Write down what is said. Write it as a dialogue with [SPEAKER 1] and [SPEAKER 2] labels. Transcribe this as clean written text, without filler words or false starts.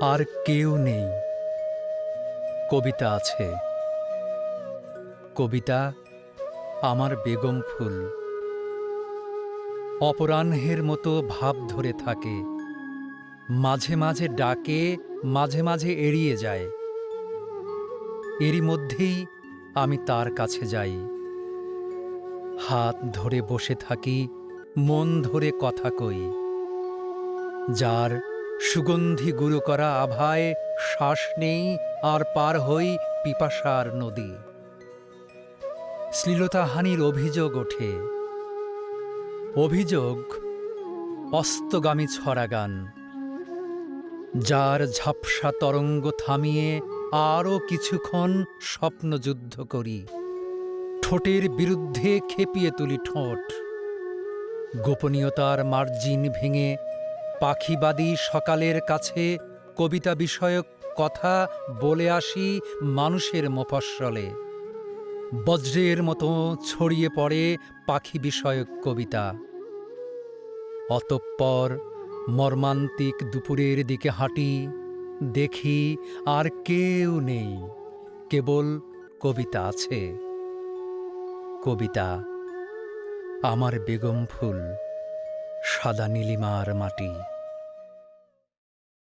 [SPEAKER 1] আর কেউ নেই, কবিতা আছে। কবিতা আমার বেগম ফুল, অপরাহ্নের মতো ভাব ধরে থাকে, মাঝে মাঝে ডাকে, মাঝে মাঝে এড়িয়ে যায়। এরই মধ্যেই আমি তার কাছে যাই, হাত ধরে বসে থাকি, মন ধরে কথা কই। যার সুগন্ধি গুঁড়ো করা আভায় শ্বাস নেই, আর পার হই পিপাসার নদী। শ্লীলতাহানির অভিযোগ ওঠে, অভিযোগ অস্তগামী ছড়া গান। যার ঝাপসা তরঙ্গ থামিয়ে আরও কিছুক্ষণ স্বপ্নযুদ্ধ করি, ঠোঁটের বিরুদ্ধে খেপিয়ে তুলি ঠোঁট। গোপনীয়তার মার্জিন ভেঙে পাখিবাদী সকালের কাছে কবিতা বিষয়ক কথা বলে আসি মানুষের মফস্বলে। বজ্রের মতো ছড়িয়ে পড়ে পাখি বিষয়ক কবিতা। অতঃপর মর্মান্তিক দুপুরের দিকে হাঁটি, দেখি আর কেউ নেই, কেবল কবিতা আছে। কবিতা আমার বেগম ফুল, সাদা নীলিমার মাটি।